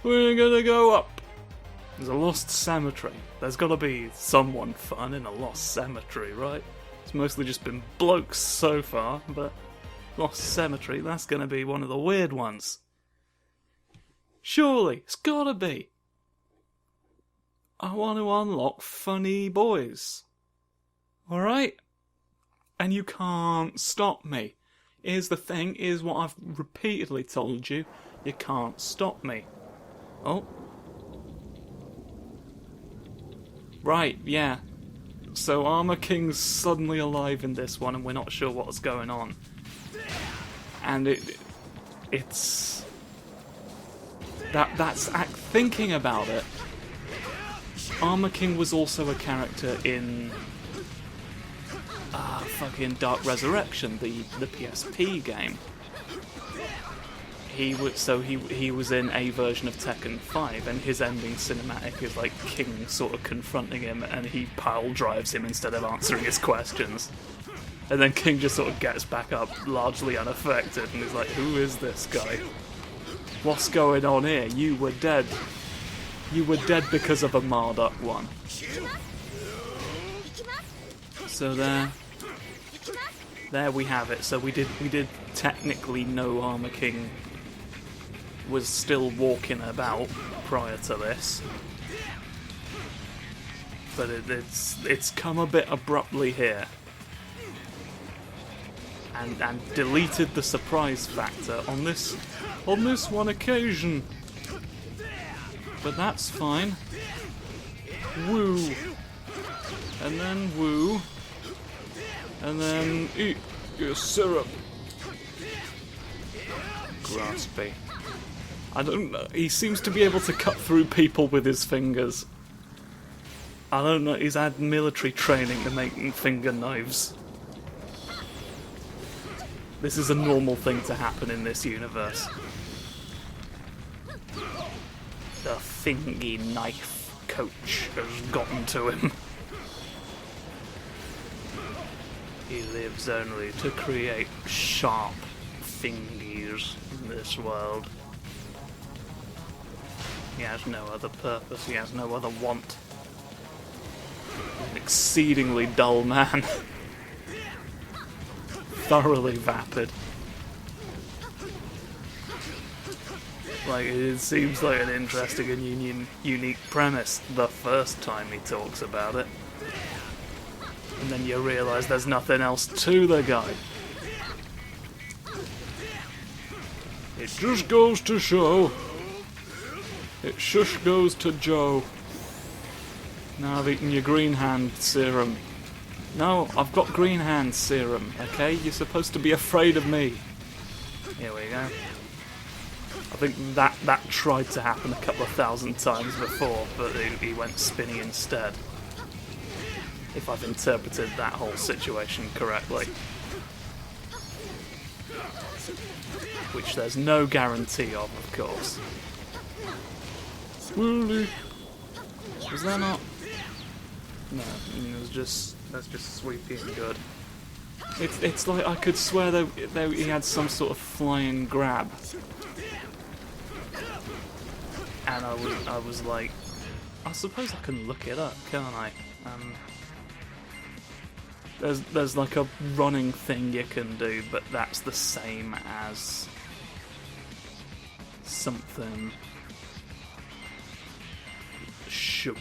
We're gonna go up. There's a lost cemetery. There's gotta be someone fun in a lost cemetery, right? It's mostly just been blokes so far, but lost cemetery, that's gonna be one of the weird ones. Surely, it's gotta be. I want to unlock funny boys. Alright? And you can't stop me. Here's the thing, here's what I've repeatedly told you. You can't stop me. Oh. Right, yeah. So Armor King's suddenly alive in this one and we're not sure what's going on. And it's... That's thinking about it. Armor King was also a character in fucking Dark Resurrection, the PSP game. He was in a version of Tekken 5, and his ending cinematic is like King sort of confronting him, and he pile drives him instead of answering his questions. And then King just sort of gets back up, largely unaffected, and is like, "Who is this guy? What's going on here? You were dead. You were dead because of a Marduk one." So there we have it. So we did technically know Armor King was still walking about prior to this, but it's come a bit abruptly here, and deleted the surprise factor on this one occasion. But that's fine. Woo. And then woo. And then eat your syrup. Graspy. I don't know. He seems to be able to cut through people with his fingers. I don't know. He's had military training to making finger knives. This is a normal thing to happen in this universe. The thingy knife coach has gotten to him. He lives only to create sharp thingies in this world. He has no other purpose, he has no other want. He's an exceedingly dull man. Thoroughly vapid. Like, it seems like an interesting and unique premise the first time he talks about it. And then you realise there's nothing else to the guy. It just goes to show. It shush goes to Joe. Now I've eaten your green hand serum. No, I've got green hand serum, okay? You're supposed to be afraid of me. Here we go. I think that tried to happen a couple of thousand times before, but he went spinny instead. If I've interpreted that whole situation correctly. Which there's no guarantee of course. Willy. Was that not? No, that's just sweepy and good. It's like I could swear that he had some sort of flying grab. And I was like, I suppose I can look it up, can't I? There's like a running thing you can do, but that's the same as something shub.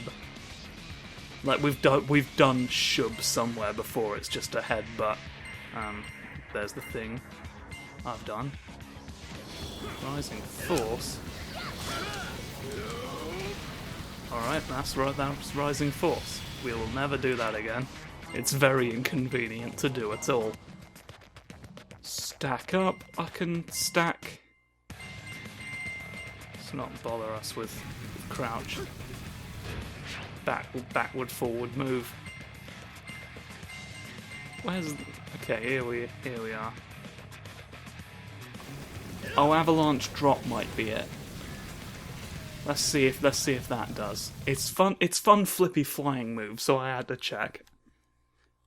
Like we've done shub somewhere before. It's just a headbutt. There's the thing I've done. Rising force. Alright, that's right. That's rising force. We will never do that again. It's very inconvenient to do at all. Stack up. I can stack. Let's not bother us with crouch. Backward, forward move. Where's? Okay, here we are. Oh, avalanche drop might be it. Let's see if that does. It's fun flippy flying move, so I had to check.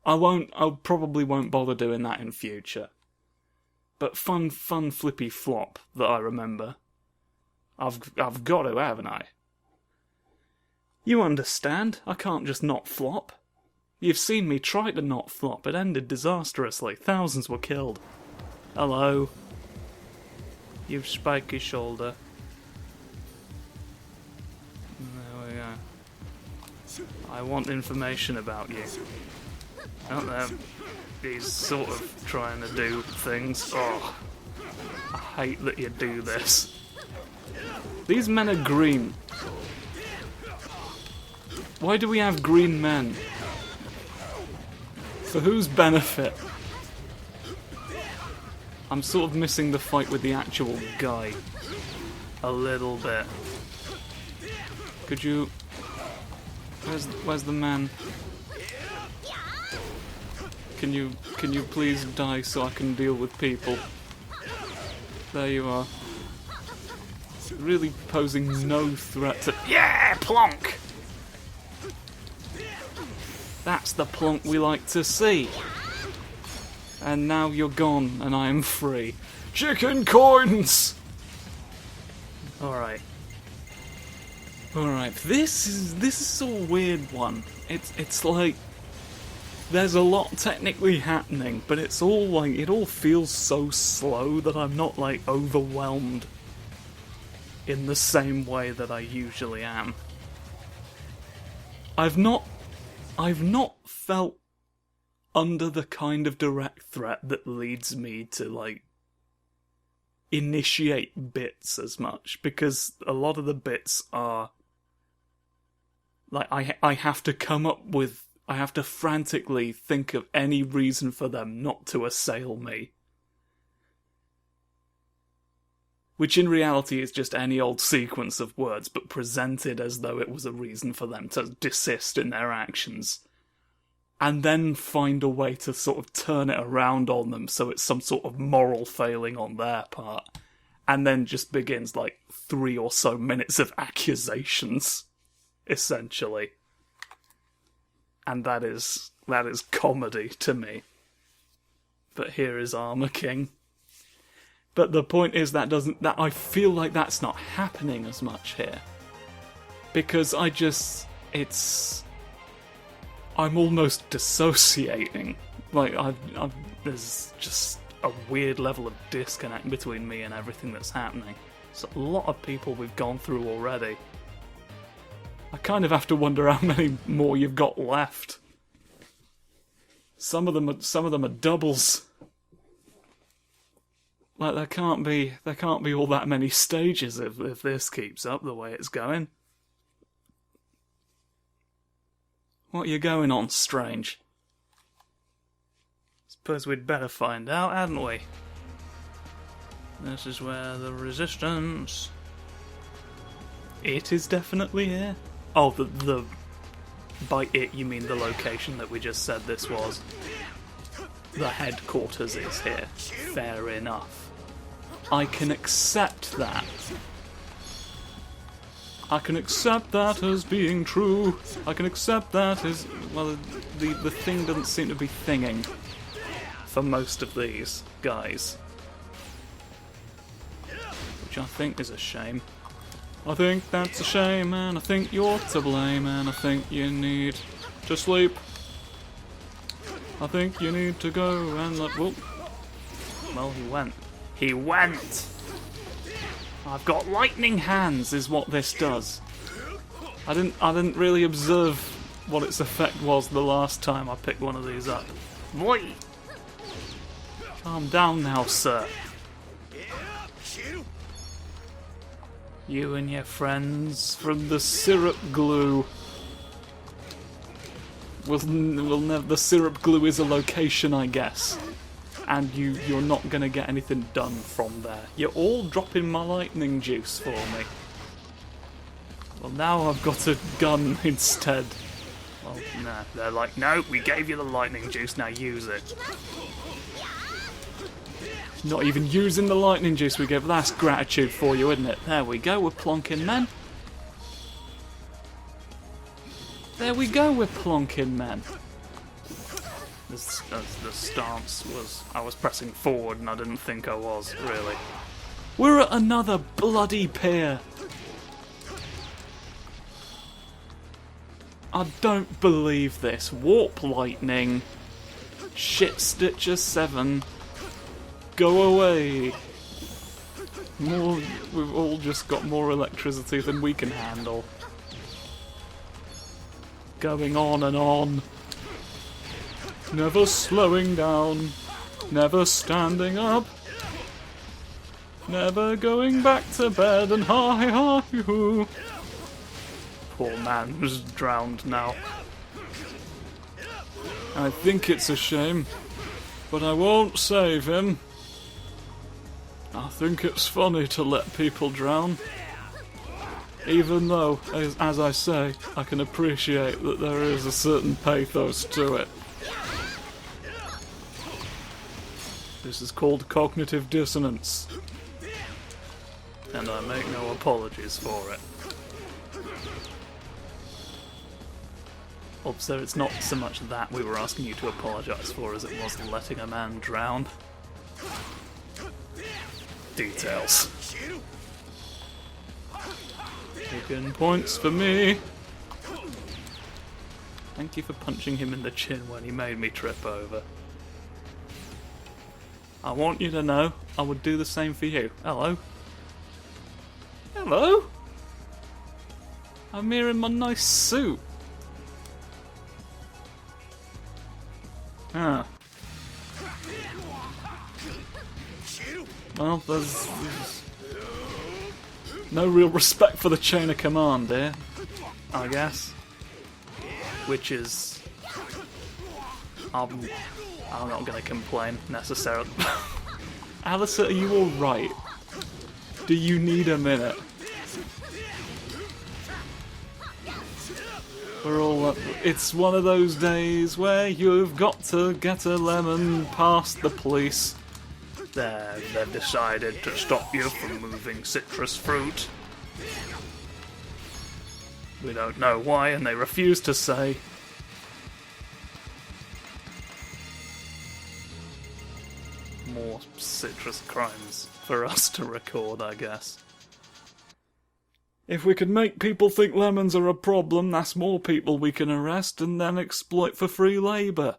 I probably won't bother doing that in future. But fun flippy flop that I remember. I've got to, haven't I? You understand? I can't just not flop. You've seen me try to not flop. It ended disastrously. Thousands were killed. Hello. You've spiky shoulder. There we go. I want information about you. Out there. He's sort of trying to do things. Oh, I hate that you do this. These men are green. Why do we have green men? For whose benefit? I'm sort of missing the fight with the actual guy. A little bit. Could you... Where's the man? Can you please die so I can deal with people? There you are. Really posing no threat to... Yeah! Plonk! That's the plonk we like to see. And now you're gone, and I am free. Chicken coins! Alright. Alright, this is a weird one. It's like... There's a lot technically happening, but it's all like... It all feels so slow that I'm not, like, overwhelmed in the same way that I usually am. I've not felt under the kind of direct threat that leads me to, like, initiate bits as much, because a lot of the bits are... Like, I have to come up with... I have to frantically think of any reason for them not to assail me. Which in reality is just any old sequence of words, but presented as though it was a reason for them to desist in their actions. And then find a way to sort of turn it around on them so it's some sort of moral failing on their part. And then just begins like 3 or so minutes of accusations, essentially. And that is comedy to me. But here is Armor King. But the point is that I feel like that's not happening as much here. Because I'm almost dissociating. Like, there's just a weird level of disconnect between me and everything that's happening. It's a lot of people we've gone through already. I kind of have to wonder how many more you've got left. Some of them are doubles. Like, there can't be all that many stages if this keeps up the way it's going. What are you going on, Strange? Suppose we'd better find out, hadn't we? This is where the resistance... It is definitely here. Oh, the by it you mean the location that we just said this was. The headquarters is here. Fair enough. I can accept that. I can accept that as being true. I can accept that as... Well, the thing doesn't seem to be thinging for most of these guys. Which I think is a shame. I think that's a shame, and I think you're to blame, and I think you need to sleep. I think you need to go and let... Whoop. Well, he went. He went! I've got lightning hands, is what this does. I didn't really observe what its effect was the last time I picked one of these up. Boy! Calm down now, sir. You and your friends from the syrup glue. We'll never. The syrup glue is a location, I guess, and you're not gonna get anything done from there. You're all dropping my lightning juice for me. Well, now I've got a gun instead. Well, nah. They're like, no, we gave you the lightning juice. Now use it. Not even using the lightning juice we gave. That's gratitude for you, isn't it? There we go, we're plonking men. There we go, we're plonking men. The stance was... I was pressing forward and I didn't think I was, really. We're at another bloody pier. I don't believe this. Warp lightning. Shit Stitcher 7. Go away. More. We've all just got more electricity than we can handle. Going on and on. Never slowing down. Never standing up. Never going back to bed and hi-hi-hoo. Poor man who's drowned now. I think it's a shame, but I won't save him. I think it's funny to let people drown. Even though, as I say, I can appreciate that there is a certain pathos to it. This is called cognitive dissonance. And I make no apologies for it. Also, it's not so much that we were asking you to apologise for as it was letting a man drown. Details. Taking points for me. Thank you for punching him in the chin when he made me trip over. I want you to know I would do the same for you. Hello? Hello? I'm here in my nice suit. Ah. Well, there's no real respect for the chain of command here, I guess. Which is... I'm not going to complain, necessarily. Alistair, are you alright? Do you need a minute? We're all... It's one of those days where you've got to get a lemon past the police. They've decided to stop you from moving citrus fruit. We don't know why, and they refuse to say. More citrus crimes for us to record, I guess. If we could make people think lemons are a problem, that's more people we can arrest and then exploit for free labour.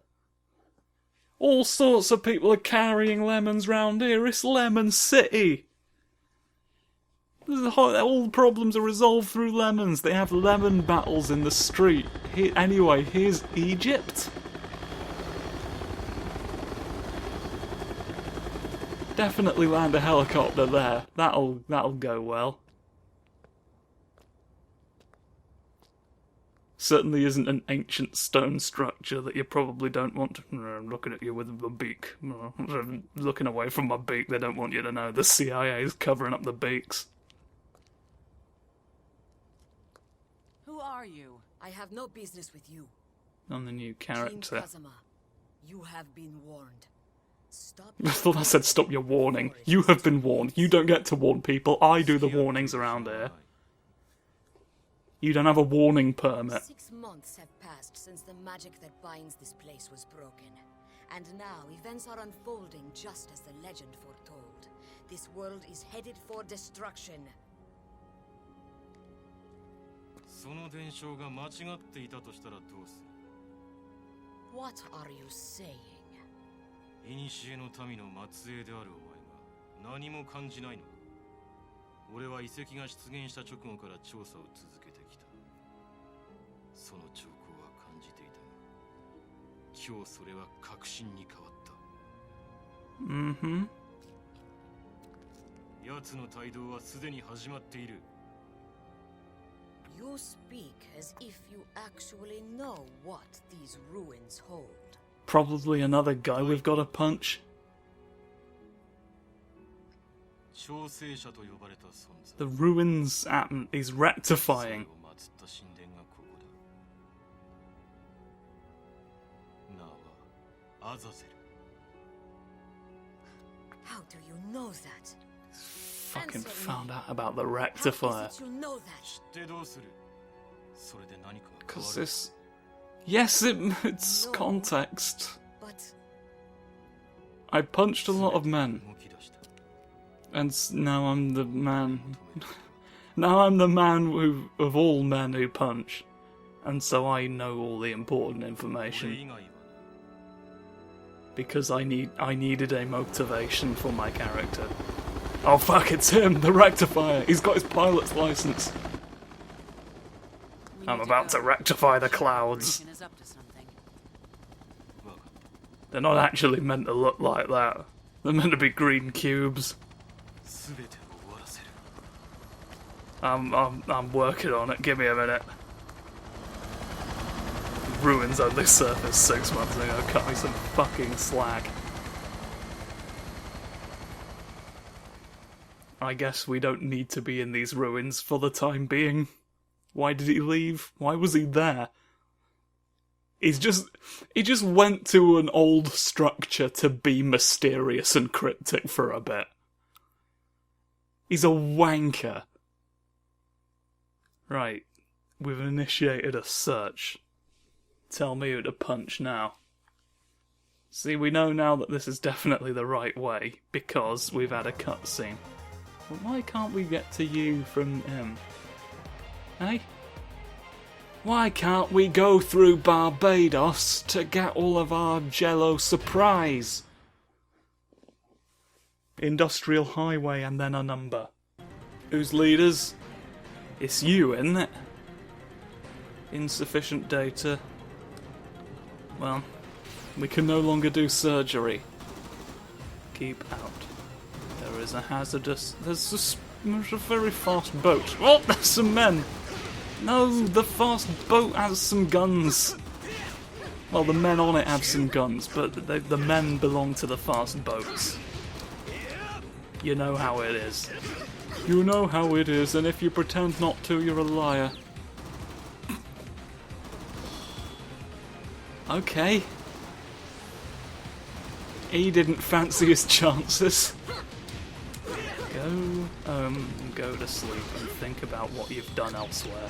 All sorts of people are carrying lemons round here. It's Lemon City. All problems are resolved through lemons. They have lemon battles in the street. Anyway, here's Egypt. Definitely land a helicopter there. That'll go well. Certainly isn't an ancient stone structure that you probably don't want to... I'm looking at you with a beak. Looking away from my beak, they don't want you to know the CIA is covering up the beaks. Who are you? I have no business with you. On the new character. You have been warned. Stop. I thought I said stop your warning. You have been warned. You don't get to warn people. I do the warnings around here. You don't have a warning permit. 6 months have passed since the magic that binds this place was broken. And now events are unfolding just as the legend foretold. This world is headed for destruction. What are you saying? 古の民の末裔であるお前が何も感じないのか。俺は遺跡が出現した直後から調査を続けてきた。その兆候は感じていたが、今日それは確信に変わった。奴の帯同はすでに始まっている。You speak as if you actually know what these ruins hold. Probably another guy we've got to punch. The ruins is rectifying. How do you know that? Fucking found out about the rectifier. You know that? Because this... Yes, it's context. But I punched a lot of men. And now I'm the man. Now I'm the man who, of all men who punch. And so I know all the important 俺以 information. 外は Because I needed a motivation for my character. Oh fuck, it's him, the rectifier! He's got his pilot's license. I'm about to rectify the clouds. Is up to something. 分かっ They're not actually meant to look like that. They're meant to be green cubes. た全てを終わらせる I'm working on it, give me a minute. Ruins only surfaced 6 months ago, cut me some fucking slack. I guess we don't need to be in these ruins for the time being. Why did he leave? Why was he there? He just went to an old structure to be mysterious and cryptic for a bit. He's a wanker. Right, we've initiated a search. Tell me who to punch now. See, we know now that this is definitely the right way, because we've had a cutscene. But why can't we get to you from him? Hey? Why can't we go through Barbados to get all of our Jello supplies? Industrial highway and then a number. Who's leaders? It's you, isn't it? Insufficient data. Well, we can no longer do surgery. Keep out. There is a hazardous... There's a very fast boat. Oh, there's some men! No, the fast boat has some guns. Well, the men on it have some guns, but the men belong to the fast boats. You know how it is. You know how it is, and if you pretend not to, you're a liar. Okay. He didn't fancy his chances. Go to sleep and think about what you've done elsewhere.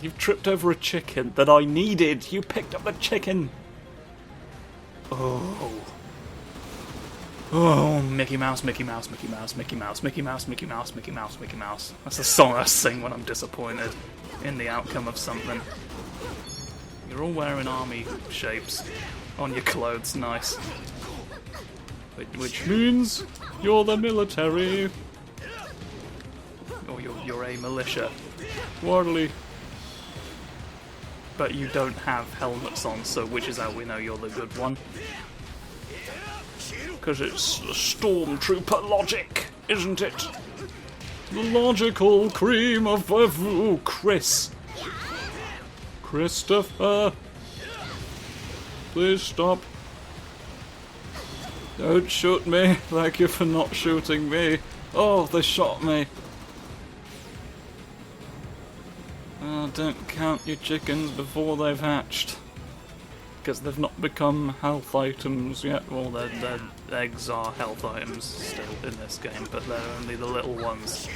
You've tripped over a chicken that I needed. You picked up the chicken. Oh. Oh, Mickey Mouse, Mickey Mouse, Mickey Mouse, Mickey Mouse, Mickey Mouse, Mickey Mouse, Mickey Mouse, Mickey Mouse. That's the song I sing when I'm disappointed in the outcome of something. You're all wearing army shapes on your clothes, nice. Which means you're the military. Or you're a militia. Wardley. But you don't have helmets on, so which is how we know you're the good one. Because it's the stormtrooper logic, isn't it? The logical cream of... Ooh, Chris. Christopher. Please stop. Don't shoot me. Thank you for not shooting me. Oh, they shot me. Oh, don't count your chickens before they've hatched. Because they've not become health items yet. Well, their eggs are health items still in this game, but they're only the little ones.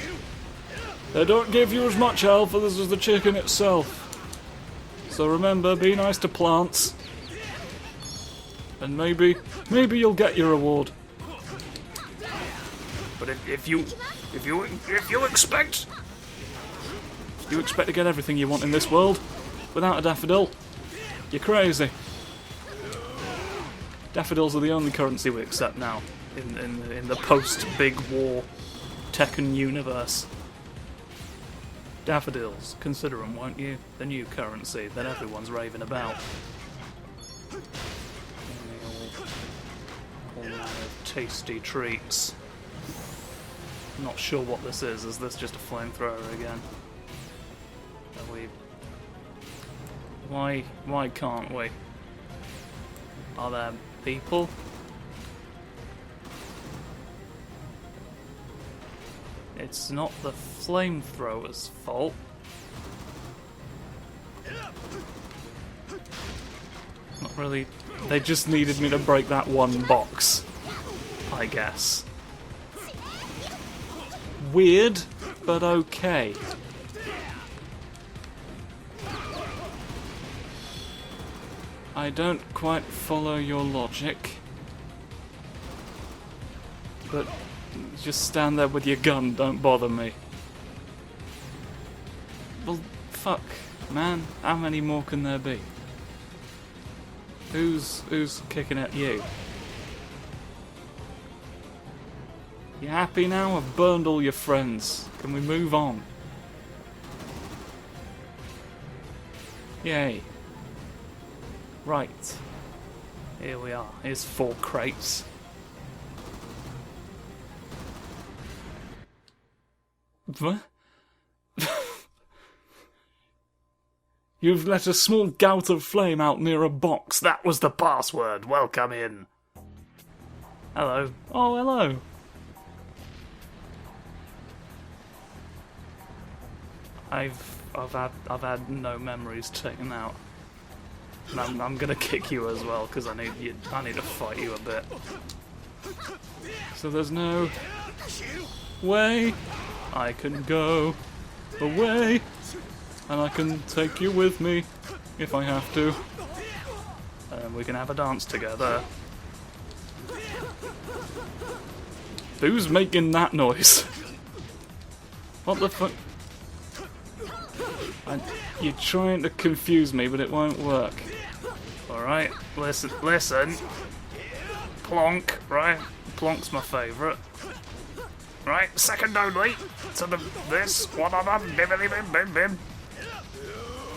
They don't give you as much health as the chicken itself. So remember, be nice to plants. And maybe you'll get your reward. But if you expect to get everything you want in this world without a daffodil, you're crazy. Daffodils are the only currency we accept now in the post-Big War Tekken universe. Daffodils, consider them, won't you? The new currency that everyone's raving about. All manner of tasty treats. Not sure what this is. Is this just a flamethrower again? Are we... Why can't we? Are there people? It's not the flamethrower's fault. Not really. They just needed me to break that one box, I guess. Weird, but okay. I don't quite follow your logic. But just stand there with your gun, don't bother me. Well, fuck, man. How many more can there be? Who's kicking at you? You happy now? I've burned all your friends. Can we move on? Yay. Right. Here we are. Here's 4 crates. What? You've let a small gout of flame out near a box. That was the password. Welcome in. Hello. Oh, hello. I've had no memories taken out. And I'm gonna kick you as well because I need to fight you a bit. So there's no way I can go away, and I can take you with me if I have to, and we can have a dance together. Who's making that noise? What the fuck? You're trying to confuse me, but it won't work. Alright, listen. Plonk, right? Plonk's my favourite. Right, second only to this. One on them. Bibbidi bim bim bim.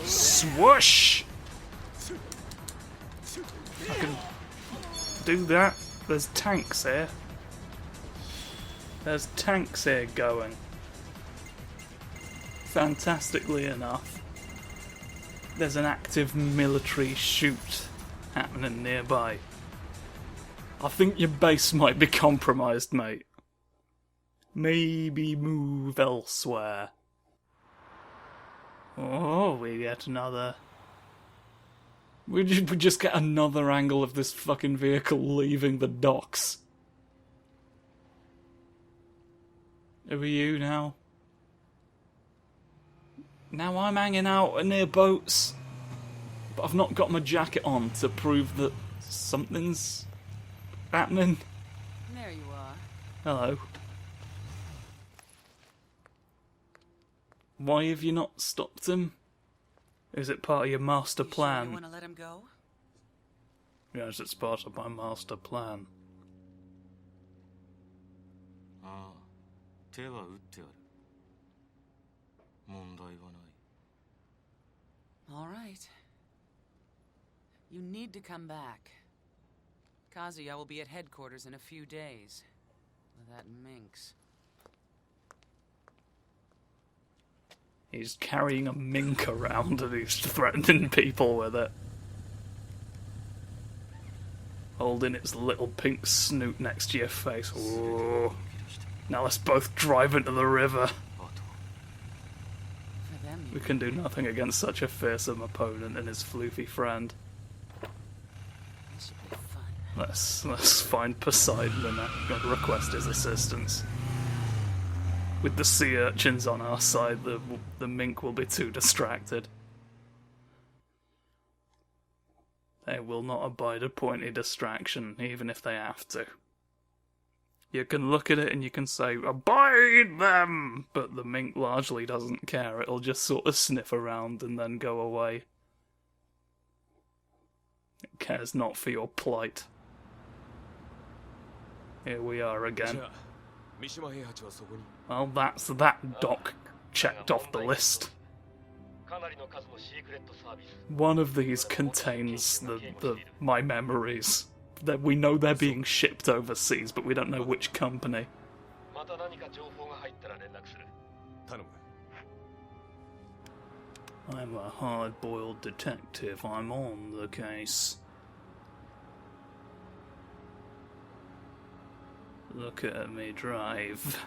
Swoosh! I can do that. There's tanks here. There's tanks here going. Fantastically enough, there's an active military shoot happening nearby. I think your base might be compromised, mate. Maybe move elsewhere. Oh, we get another... We just get another angle of this fucking vehicle leaving the docks. Who are you now? Now I'm hanging out near boats, but I've not got my jacket on to prove that something's happening. There you are. Hello. Why have you not stopped him? Is it part of your master plan? You want to let him go? Yes, it's part of my master plan. ああ、手は打ってある。問題はない。All right. You need to come back. Kazuya will be at headquarters in a few days. With that minx. He's carrying a mink around and he's threatening people with it. Holding its little pink snoot next to your face. Ooh. Now let's both drive into the river. We can do nothing against such a fearsome opponent and his floofy friend. This should be fun. Let's find Poseidon and request his assistance. With the sea urchins on our side, the mink will be too distracted. They will not abide a pointy distraction, even if they have to. You can look at it and you can say, "Abide them!" But the mink largely doesn't care. It'll just sort of sniff around and then go away. It cares not for your plight. Here we are again. Well, that's that dock checked off the list. One of these contains my memories. That we know they're being shipped overseas, but we don't know which company. I'm a hard-boiled detective. I'm on the case. Look at me drive.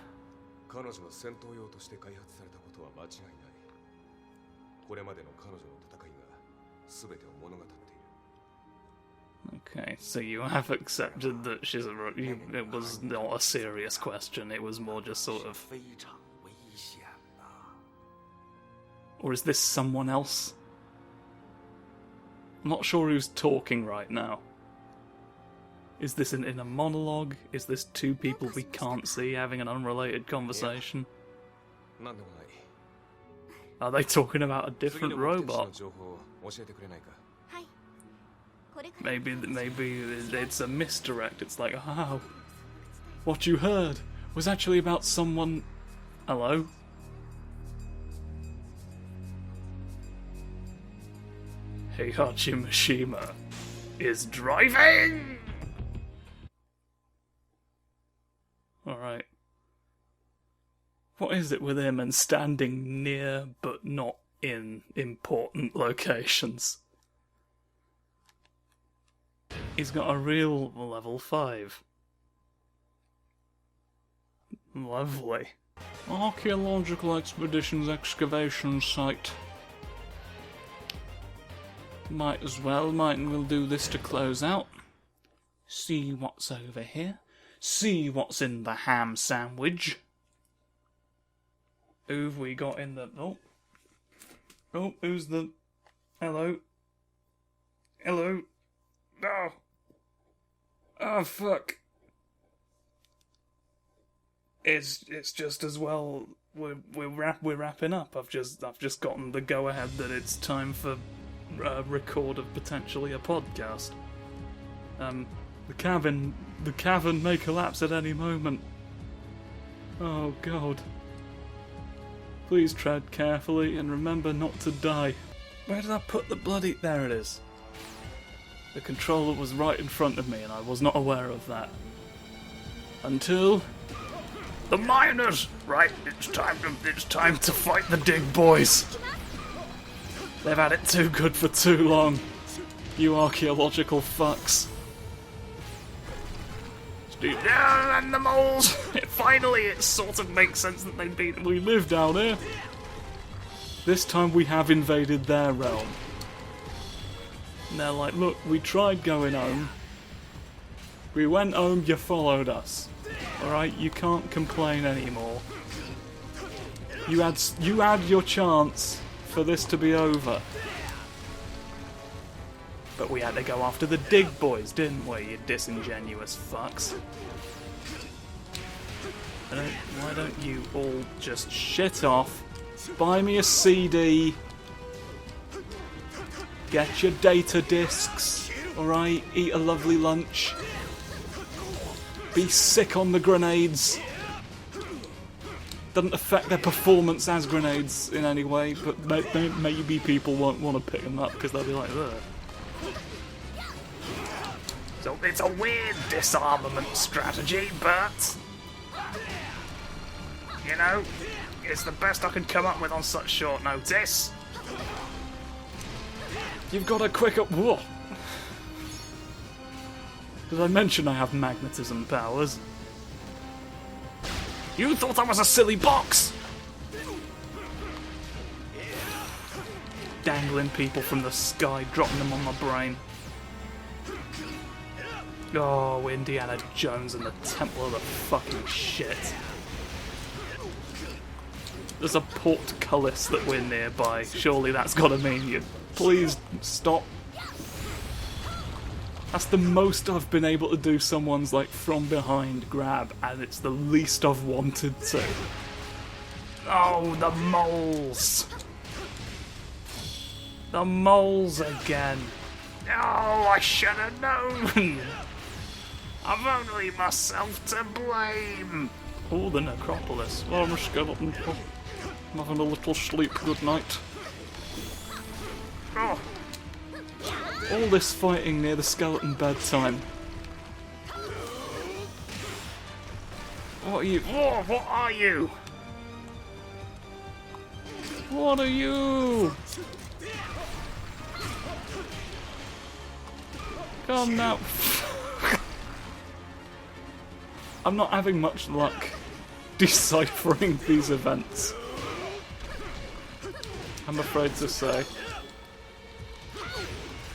Okay, so you have accepted that it was not a serious question, it was more just sort of... Or is this someone else? I'm not sure who's talking right now. Is this an inner monologue? Is this two people we can't see having an unrelated conversation? なんでもない。 Are they talking about a 次 different の目的地 robot? の情報を教えてくれないか。 はい。これから Maybe it's a misdirect. It's like, oh, what you heard was actually about someone. Hello? Heihachi Mishima is driving! Alright. What is it with him and standing near but not in important locations? He's got a real level 5. Lovely. Archaeological Expeditions excavation site. Might as well, we'll do this to close out. See what's over here. See what's in the ham sandwich. Who've we got in the... Oh, who's the... Hello? Hello? Oh! Oh, fuck. It's just as well we're wrapping up. I've just gotten the go ahead that it's time for record of potentially a podcast. The cavern may collapse at any moment. Oh god. Please tread carefully and remember not to die. Where did I put the bloody... There it is. The controller was right in front of me and I was not aware of that. Until... The miners! Right, it's time to fight the dig boys. They've had it too good for too long. You archaeological fucks. And the moles! Finally, it sort of makes sense that we live down here. This time we have invaded their realm. And they're like, look, we tried going home. We went home, you followed us. Alright, you can't complain anymore. You had your chance for this to be over. But we had to go after the dig boys, didn't we, you disingenuous fucks? Why don't you all just shit off, buy me a CD, get your data discs, alright, eat a lovely lunch, be sick on the grenades. Doesn't affect their performance as grenades in any way, but maybe people won't want to pick them up because they'll be like, ugh. So it's a weird disarmament strategy, but you know, it's the best I can come up with on such short notice. You've got a quicker... Whoa! Did I mention I have magnetism powers? You thought I was a silly box! Dangling people from the sky, dropping them on my brain. Oh, Indiana Jones and the Temple of the fucking shit. There's a portcullis that we're nearby. Surely that's gotta mean you. Please stop. That's the most I've been able to do someone's like from behind grab, and it's the least I've wanted to. Oh, the moles! The moles again. Oh, I should have known. I've only myself to blame. Oh, the necropolis. Oh, I'm a skeleton. I'm having a little sleep. Good night. Oh. All this fighting near the skeleton bedtime. What are you? Oh, what are you? What are you? Come now. I'm not having much luck deciphering these events, I'm afraid to say.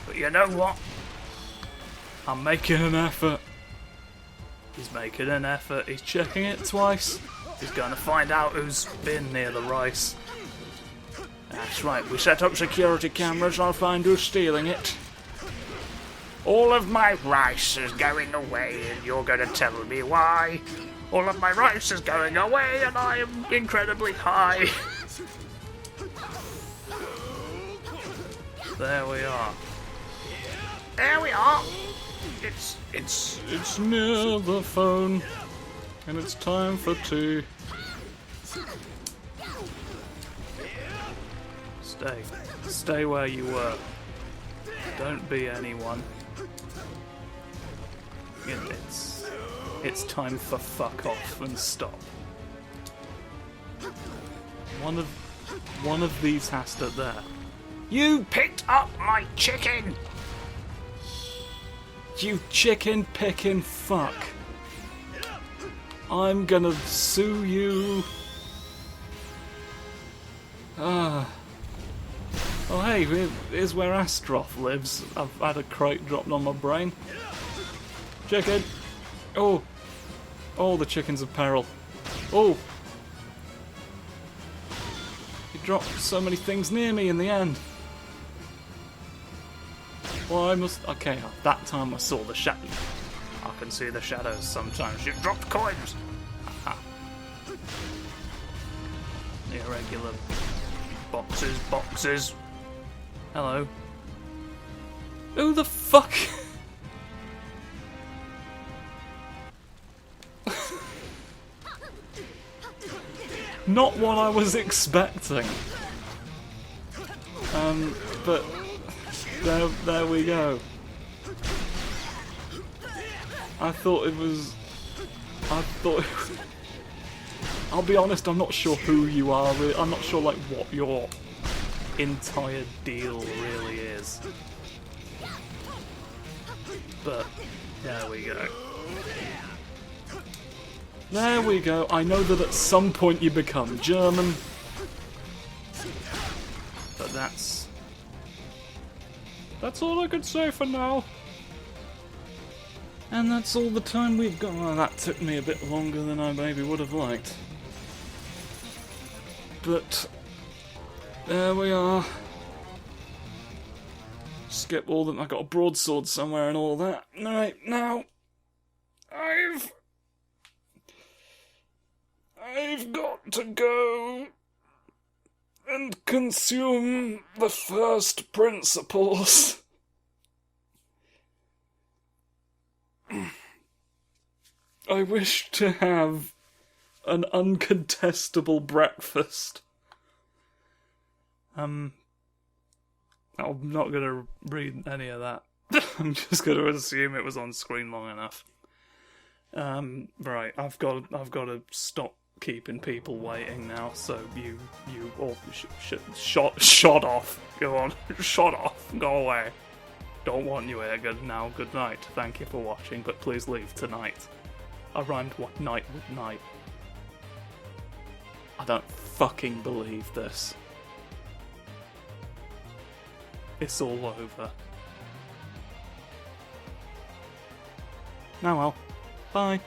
But you know what? I'm making an effort. He's making an effort. He's checking it twice. He's going to find out who's been near the rice. That's right, we set up security cameras. I'll find who's stealing it. All of my rice is going away, and you're going to tell me why. All of my rice is going away, and I am incredibly high. There we are. There we are. It's near the phone, and it's time for tea. Stay where you were. Don't be anyone. It's time for fuck off and stop. One of these has to there. You picked up my chicken! You chicken picking fuck. I'm gonna sue you. Oh hey, here's where Astroth lives. I've had a crate dropped on my brain. Chicken! Oh, the chicken's of peril. Oh! He dropped so many things near me in the end. Well, I must... Okay, that time I saw the shadow. I can see the shadows sometimes. You dropped coins! Aha. The irregular boxes. Hello. Who the fuck? Not what I was expecting. But there we go. I thought it was. I'll be honest, I'm not sure who you are. Really. I'm not sure like what your entire deal really is. But there we go. There we go. I know that at some point you become German. But that's all I could say for now. And that's all the time we've got. Oh, that took me a bit longer than I maybe would have liked. But there we are. Skip all them. I got a broadsword somewhere and all that. Right, now I've got to go and consume the first principles. I wish to have an uncontestable breakfast. I'm not gonna read any of that. I'm just gonna assume it was on screen long enough. Right, I've got to stop keeping people waiting now. So you all shot off. Go on, shot off. Go away. Don't want you here. Good night. Thank you for watching, but please leave tonight. I rhymed what night with night. I don't fucking believe this. It's all over. Now well, bye.